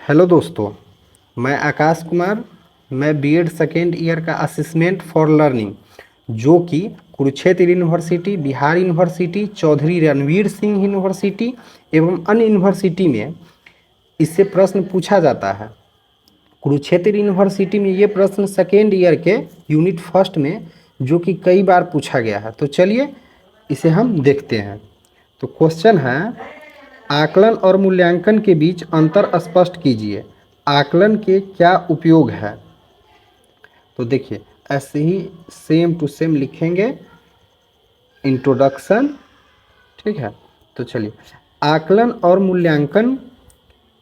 Hello दोस्तों, मैं आकाश कुमार। मैं बीएड सेकेंड ईयर का असिस्टेंट फॉर लर्निंग जो कि Kurukshetra university, Bihar university, Chaudhary Ranvir Singh university एवं अन्य यूनिवर्सिटी में इससे प्रश्न पूछा जाता है। कुरुक्षेत्र यूनिवर्सिटी में ये प्रश्न सेकेंड ईयर के यूनिट फर्स्ट में जो कि कई बार पूछा गया है। तो चलिए इसे हम देखते हैं। तो क्वेश्चन है, आकलन और मूल्यांकन के बीच अंतर स्पष्ट कीजिए। आकलन के क्या उपयोग है? तो देखिए ऐसे ही सेम टू सेम लिखेंगे, इंट्रोडक्शन। ठीक है, तो चलिए, आकलन और मूल्यांकन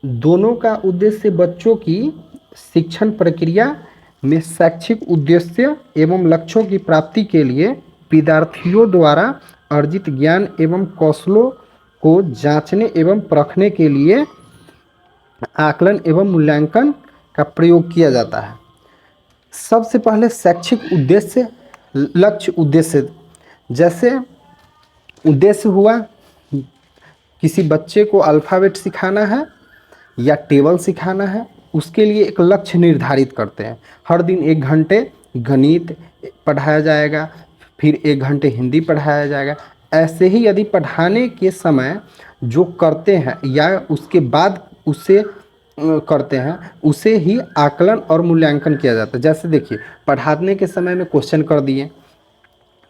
दोनों का उद्देश्य बच्चों की शिक्षण प्रक्रिया में शैक्षिक उद्देश्य एवं लक्ष्यों की प्राप्ति के लिए विद्यार्थियों द्वारा अर्जित ज्ञान एवं कौशलों को जांचने एवं परखने के लिए आकलन एवं मूल्यांकन का प्रयोग किया जाता है। सबसे पहले शैक्षिक उद्देश्य, लक्ष्य उद्देश्य। जैसे उद्देश्य हुआ, किसी बच्चे को अल्फ़ाबेट सिखाना है या टेबल सिखाना है, उसके लिए एक लक्ष्य निर्धारित करते हैं। हर दिन 1 घंटे गणित पढ़ाया जाएगा, फिर 1 घंटे हिंदी पढ़ाया जाएगा। ऐसे ही यदि पढ़ाने के समय जो करते हैं या उसके बाद उसे करते हैं, उसे ही आकलन और मूल्यांकन किया जाता है। जैसे देखिए, पढ़ाने के समय में क्वेश्चन कर दिए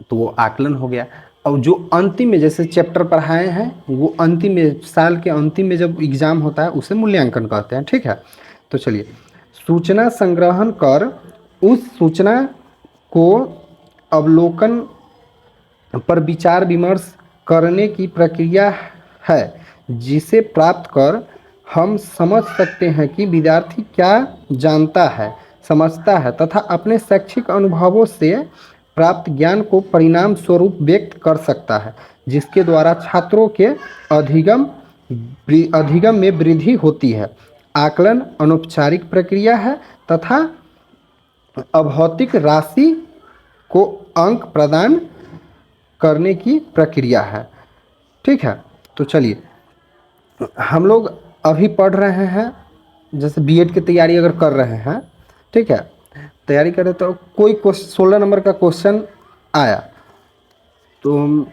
तो वो आकलन हो गया। और जो अंतिम में जैसे चैप्टर पढ़ाए हैं, वो अंतिम में, साल के अंतिम में जब एग्ज़ाम होता है, उसे मूल्यांकन कहते हैं। ठीक है, तो चलिए, सूचना संग्रहण कर उस सूचना को अवलोकन पर विचार विमर्श करने की प्रक्रिया है, जिसे प्राप्त कर हम समझ सकते हैं कि विद्यार्थी क्या जानता है, समझता है तथा अपने शैक्षिक अनुभवों से प्राप्त ज्ञान को परिणाम स्वरूप व्यक्त कर सकता है, जिसके द्वारा छात्रों के अधिगम अधिगम में वृद्धि होती है। आकलन अनौपचारिक प्रक्रिया है तथा अभौतिक राशि को अंक प्रदान करने की प्रक्रिया है। ठीक है, तो चलिए, हम लोग अभी पढ़ रहे हैं, जैसे बीएड की तैयारी अगर कर रहे हैं, ठीक है, तैयारी करें तो कोई क्वेश्चन 16 नंबर का क्वेश्चन आया तो हम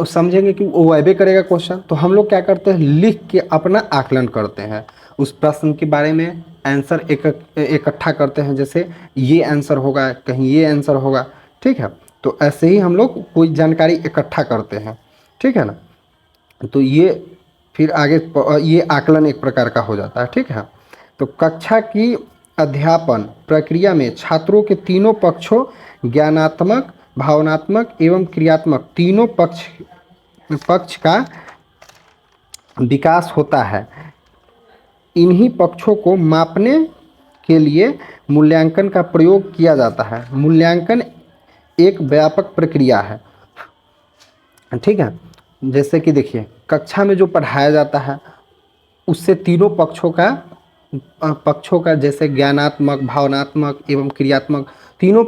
समझेंगे कि वो वाइबे करेगा क्वेश्चन, तो हम लोग क्या करते हैं, लिख के अपना आकलन करते हैं। उस प्रश्न के बारे में आंसर इकट्ठा करते हैं, जैसे ये आंसर होगा, कहीं ये आंसर होगा। ठीक है, तो ऐसे ही हम लोग कोई जानकारी इकट्ठा करते हैं। ठीक है ना, तो ये फिर आगे ये आकलन एक प्रकार का हो जाता है। ठीक है, तो कक्षा की अध्यापन प्रक्रिया में छात्रों के तीनों पक्षों, ज्ञानात्मक, भावनात्मक एवं क्रियात्मक तीनों पक्ष का विकास होता है। इन्हीं पक्षों को मापने के लिए मूल्यांकन का प्रयोग किया जाता है। मूल्यांकन एक व्यापक प्रक्रिया है। ठीक है, जैसे कि देखिए, कक्षा में जो पढ़ाया जाता है उससे तीनों पक्षों का जैसे ज्ञानात्मक, भावनात्मक एवं क्रियात्मक तीनों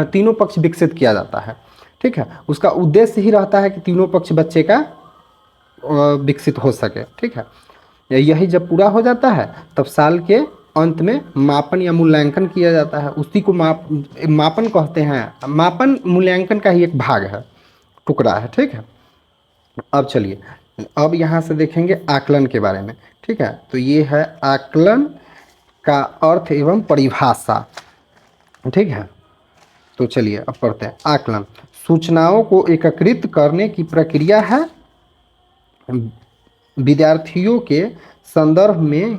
तीनों पक्ष विकसित किया जाता है। ठीक है, उसका उद्देश्य ही रहता है कि तीनों पक्ष बच्चे का विकसित हो सके। ठीक है, यही जब पूरा हो जाता है तब साल के अंत में मापन या मूल्यांकन किया जाता है। उसी को मापन कहते हैं। मापन मूल्यांकन का ही एक भाग है, टुकड़ा है। ठीक है, अब चलिए, अब यहाँ से देखेंगे आकलन के बारे में। ठीक है, तो ये है आकलन का अर्थ एवं परिभाषा। ठीक है, तो चलिए अब पढ़ते हैं। आकलन सूचनाओं को एकत्रित करने की प्रक्रिया है। विद्यार्थियों के संदर्भ में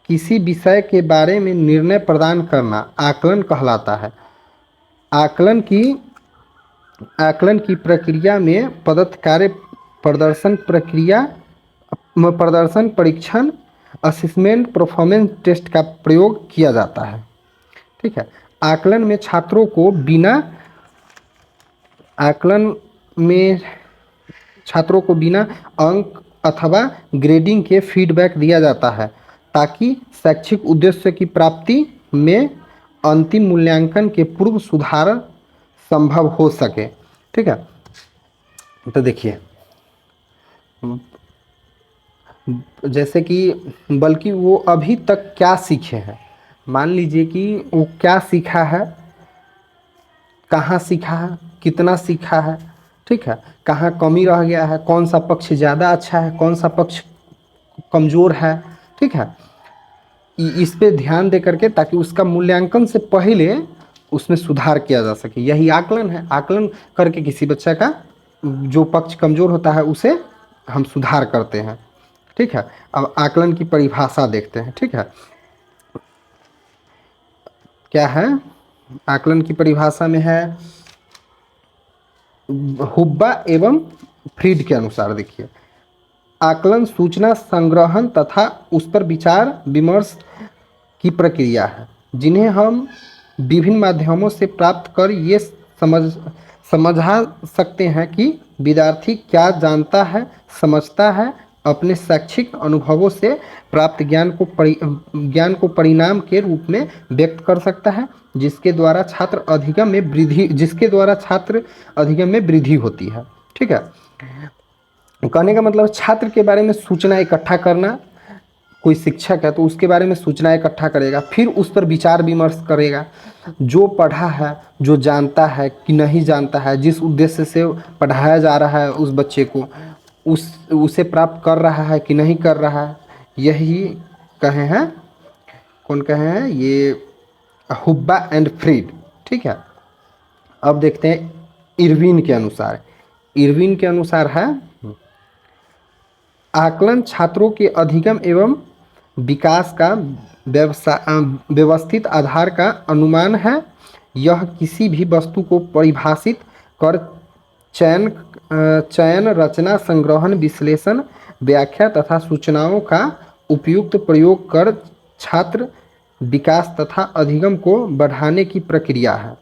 किसी विषय के बारे में निर्णय प्रदान करना आकलन कहलाता है। आकलन की प्रक्रिया में प्रदत्त कार्य प्रदर्शन परीक्षण, असेसमेंट, परफॉर्मेंस टेस्ट का प्रयोग किया जाता है। ठीक है, आकलन में छात्रों को बिना अंक अथवा ग्रेडिंग के फीडबैक दिया जाता है, ताकि शैक्षिक उद्देश्य की प्राप्ति में अंतिम मूल्यांकन के पूर्व सुधार संभव हो सके। ठीक है, तो देखिए, जैसे कि बल्कि वो अभी तक क्या सीखे हैं। मान लीजिए कि वो क्या सीखा है, कहाँ सीखा है, कितना सीखा है, ठीक है, कहाँ कमी रह गया है, कौन सा पक्ष ज़्यादा अच्छा है, कौन सा पक्ष कमज़ोर है, ठीक है। इस पे ध्यान दे करके, ताकि उसका मूल्यांकन से पहले उसमें सुधार किया जा सके, यही आकलन है। आकलन करके किसी बच्चे का जो पक्ष कमज़ोर होता है उसे हम सुधार करते हैं, ठीक है। अब आकलन की परिभाषा देखते हैं, ठीक है। क्या है आकलन की परिभाषा में है, हुब्बा एवं फ्रीड के अनुसार देखिए, आकलन सूचना संग्रहण तथा उस पर विचार विमर्श की प्रक्रिया है, जिन्हें हम विभिन्न माध्यमों से प्राप्त कर ये समझा सकते हैं कि विद्यार्थी क्या जानता है, समझता है, अपने शैक्षिक अनुभवों से प्राप्त ज्ञान को परिणाम के रूप में व्यक्त कर सकता है, जिसके द्वारा छात्र अधिगम में वृद्धि होती है, ठीक है। कहने का मतलब छात्र के बारे में सूचना इकट्ठा करना। कोई शिक्षक है तो उसके बारे में सूचना इकट्ठा करेगा, फिर उस पर विचार विमर्श करेगा, जो पढ़ा है, जो जानता है कि नहीं जानता है, जिस उद्देश्य से पढ़ाया जा रहा है उस बच्चे को, उसे प्राप्त कर रहा है कि नहीं कर रहा है, यही कहे हैं, कौन कहे हैं, ये हुब्बा एंड फ्रीड, ठीक है। अब देखते हैं इरविन के अनुसार। इरविन के अनुसार है, आकलन छात्रों के अधिगम एवं विकास का व्यवस्थित आधार का अनुमान है। यह किसी भी वस्तु को परिभाषित कर चयन, रचना, संग्रहण, विश्लेषण, व्याख्या तथा सूचनाओं का उपयुक्त प्रयोग कर छात्र विकास तथा अधिगम को बढ़ाने की प्रक्रिया है,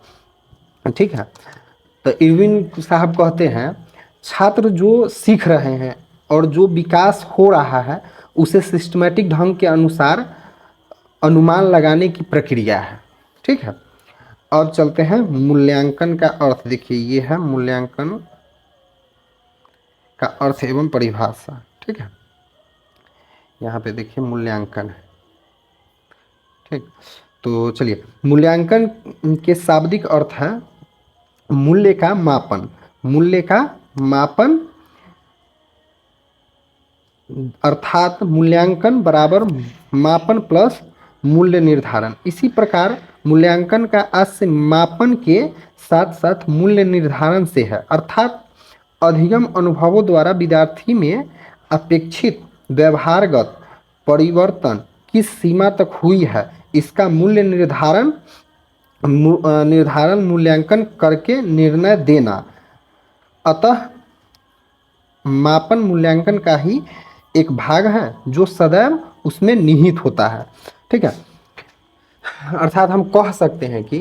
ठीक है। तो इरविन साहब कहते हैं, छात्र जो सीख रहे हैं और जो विकास हो रहा है उसे सिस्टमेटिक ढंग के अनुसार अनुमान लगाने की प्रक्रिया है, ठीक है। अब चलते हैं मूल्यांकन का अर्थ। देखिए ये है मूल्यांकन का अर्थ एवं परिभाषा, ठीक है। यहाँ पे देखिए मूल्यांकन है, ठीक। तो चलिए, मूल्यांकन के शाब्दिक अर्थ है मूल्य का मापन। मूल्य का मापन अर्थात मूल्यांकन बराबर मापन प्लस मूल्य निर्धारण। इसी प्रकार मूल्यांकन का आशय मापन के साथ साथ मूल्य निर्धारण से है, अर्थात अधिगम अनुभवों द्वारा विद्यार्थी में अपेक्षित व्यवहारगत परिवर्तन किस सीमा तक हुई है, इसका मूल्य मूल्यांकन करके निर्णय देना। अतः मापन मूल्यांकन का ही एक भाग है जो सदैव उसमें निहित होता है, ठीक है। अर्थात हम कह सकते हैं कि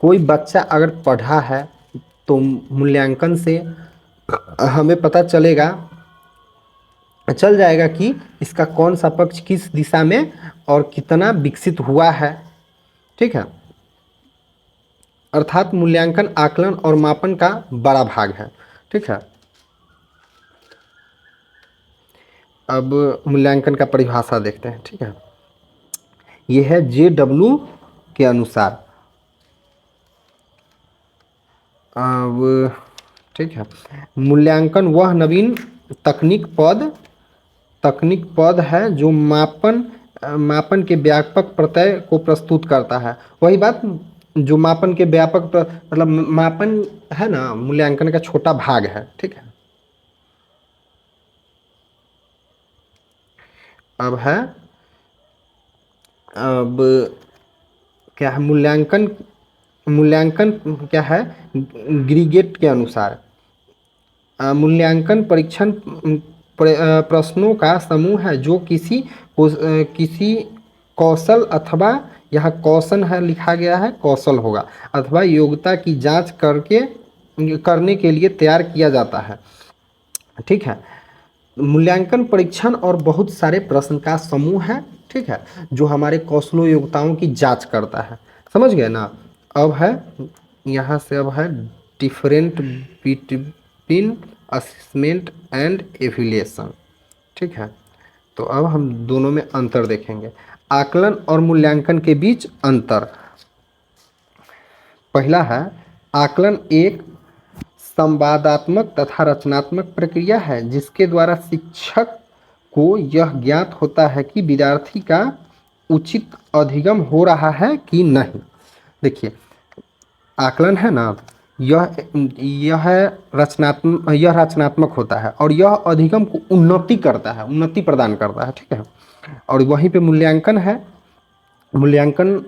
कोई बच्चा अगर पढ़ा है तो मूल्यांकन से हमें पता चल जाएगा कि इसका कौन सा पक्ष किस दिशा में और कितना विकसित हुआ है, ठीक है। अर्थात मूल्यांकन आकलन और मापन का बड़ा भाग है, ठीक है। अब मूल्यांकन का परिभाषा देखते हैं, ठीक है। यह है JW के अनुसार। अब ठीक है, मूल्यांकन वह नवीन तकनीक पद है जो मापन के व्यापक प्रत्यय को प्रस्तुत करता है। वही बात, जो मापन के मतलब मापन है ना, मूल्यांकन का छोटा भाग है, ठीक है। अब क्या है मूल्यांकन क्या है, ग्रीगेट के अनुसार मूल्यांकन परीक्षण प्रश्नों का समूह है जो किसी कौशल अथवा, यहाँ कौशल है लिखा गया है, कौशल होगा, अथवा योग्यता की जांच करने के लिए तैयार किया जाता है, ठीक है। मूल्यांकन परीक्षण और बहुत सारे प्रश्न का समूह है, ठीक है, जो हमारे कौशलों योग्यताओं की जांच करता है। समझ गए ना। अब है यहाँ से, अब है different between assessment and evaluation, ठीक है। तो अब हम दोनों में अंतर देखेंगे। आकलन और मूल्यांकन के बीच अंतर। पहला है, आकलन एक संवादात्मक तथा रचनात्मक प्रक्रिया है जिसके द्वारा शिक्षक को यह ज्ञात होता है कि विद्यार्थी का उचित अधिगम हो रहा है कि नहीं। देखिए, आकलन है ना, यह रचनात्मक होता है और यह अधिगम को उन्नति करता है, उन्नति प्रदान करता है, ठीक है। और वहीं पे मूल्यांकन है। मूल्यांकन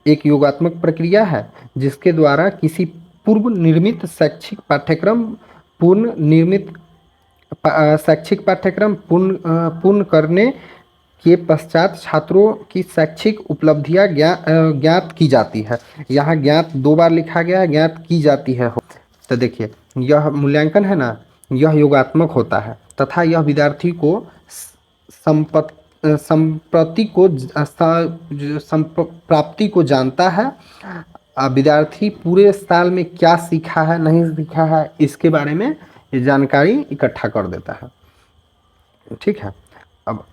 एक योगात्मक प्रक्रिया है जिसके द्वारा किसी पूर्व निर्मित शैक्षिक पाठ्यक्रम पूर्ण करने के पश्चात छात्रों की शैक्षिक उपलब्धियां ज्ञात की जाती है। यहाँ ज्ञात 2 बार लिखा गया है, ज्ञात की जाती है। तो देखिए, यह मूल्यांकन है ना, यह योगात्मक होता है तथा यह विद्यार्थी को संप्राप्ति को जानता है। विद्यार्थी पूरे साल में क्या सीखा है, नहीं सीखा है, इसके बारे में ये जानकारी इकट्ठा कर देता है, ठीक है। अब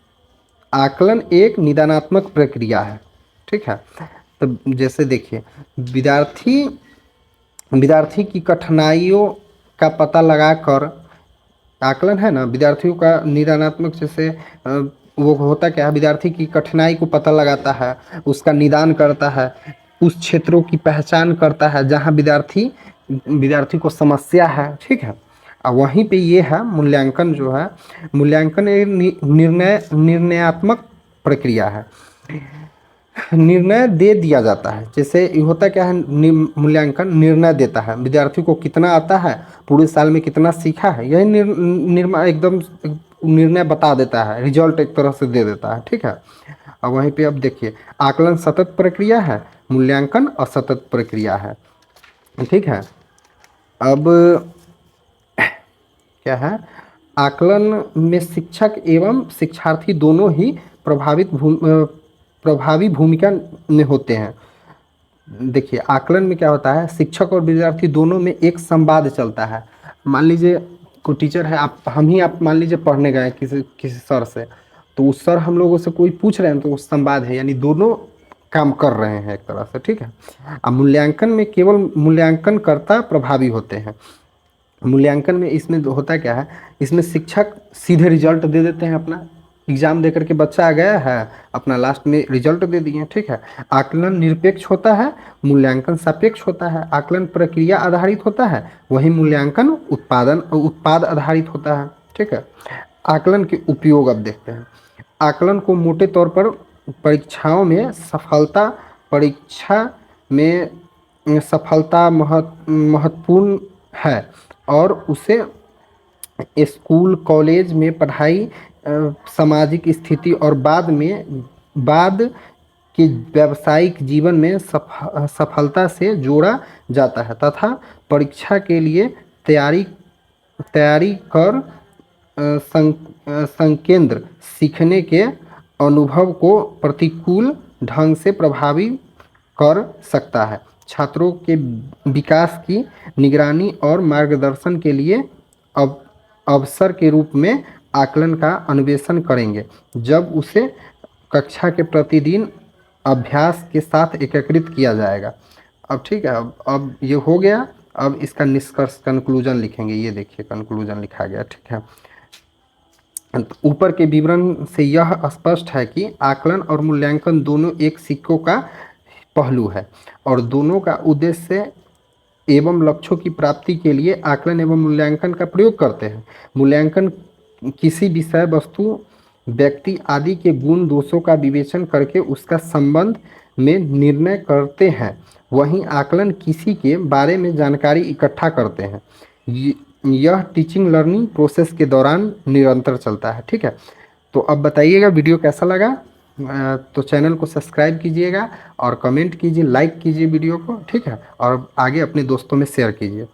आकलन एक निदानात्मक प्रक्रिया है, ठीक है। तो जैसे देखिए, विद्यार्थी की कठिनाइयों का पता लगाकर, आकलन है ना विद्यार्थियों का निदानात्मक, जैसे वो होता क्या है, विद्यार्थी की कठिनाई को पता लगाता है, उसका निदान करता है, उस क्षेत्रों की पहचान करता है जहाँ विद्यार्थी को समस्या है, ठीक है। और वहीं पे ये है मूल्यांकन, जो है मूल्यांकन एक निर्णयात्मक प्रक्रिया है। निर्णय दे दिया जाता है। जैसे ये होता क्या है, मूल्यांकन निर्णय देता है, विद्यार्थी को कितना आता है, पूरे साल में कितना सीखा है, यही एकदम निर्णय बता देता है, रिजल्ट एक तरह से दे देता है, ठीक है। और वहीं पे अब देखिए, आकलन सतत प्रक्रिया है, मूल्यांकन असतत प्रक्रिया है, ठीक है। अब क्या है, आकलन में शिक्षक एवं शिक्षार्थी दोनों ही प्रभावी भूमिका में होते हैं। देखिए, आकलन में क्या होता है, शिक्षक और विद्यार्थी दोनों में एक संवाद चलता है। मान लीजिए कोई टीचर है, आप मान लीजिए पढ़ने गए किसी सर से, तो उस सर हम लोगों से कोई पूछ रहे हैं, तो उस संवाद है, यानी दोनों काम कर रहे हैं एक तरह से, ठीक है। अब मूल्यांकन में केवल मूल्यांकनकर्ता प्रभावी होते हैं। मूल्यांकन में इसमें होता क्या है, इसमें शिक्षक सीधे रिजल्ट दे देते हैं, अपना एग्जाम दे करके बच्चा आ गया है, अपना लास्ट में रिजल्ट दे दिए, ठीक है। आकलन निरपेक्ष होता है, मूल्यांकन सापेक्ष होता है। आकलन प्रक्रिया आधारित होता है, वही मूल्यांकन उत्पाद आधारित होता है, ठीक है। आकलन के उपयोग अब देखते हैं। आकलन को मोटे तौर पर परीक्षा में सफलता महत्वपूर्ण है और उसे स्कूल कॉलेज में पढ़ाई, सामाजिक स्थिति और बाद के व्यावसायिक जीवन में सफलता से जोड़ा जाता है तथा परीक्षा के लिए तैयारी कर संकेंद्र सीखने के अनुभव को प्रतिकूल ढंग से प्रभावी कर सकता है। छात्रों के विकास की निगरानी और मार्गदर्शन के लिए अवसर के रूप में आकलन का अन्वेषण करेंगे, जब उसे कक्षा के प्रतिदिन अभ्यास के साथ एकीकृत किया जाएगा। अब ठीक है, अब ये हो गया। अब इसका निष्कर्ष, कंक्लूजन लिखेंगे। ये देखिए, कंक्लूजन लिखा गया, ठीक है। ऊपर के विवरण से यह स्पष्ट है कि आकलन और मूल्यांकन दोनों एक सिक्कों का पहलू है और दोनों का उद्देश्य एवं लक्ष्यों की प्राप्ति के लिए आकलन एवं मूल्यांकन का प्रयोग करते हैं। मूल्यांकन किसी विषय वस्तु, व्यक्ति आदि के गुण दोषों का विवेचन करके उसका संबंध में निर्णय करते हैं, वहीं आकलन किसी के बारे में जानकारी इकट्ठा करते हैं। यह टीचिंग लर्निंग प्रोसेस के दौरान निरंतर चलता है, ठीक है। तो अब बताइएगा वीडियो कैसा लगा। तो चैनल को सब्सक्राइब कीजिएगा और कमेंट कीजिए, लाइक कीजिए वीडियो को, ठीक है, और आगे अपने दोस्तों में शेयर कीजिए।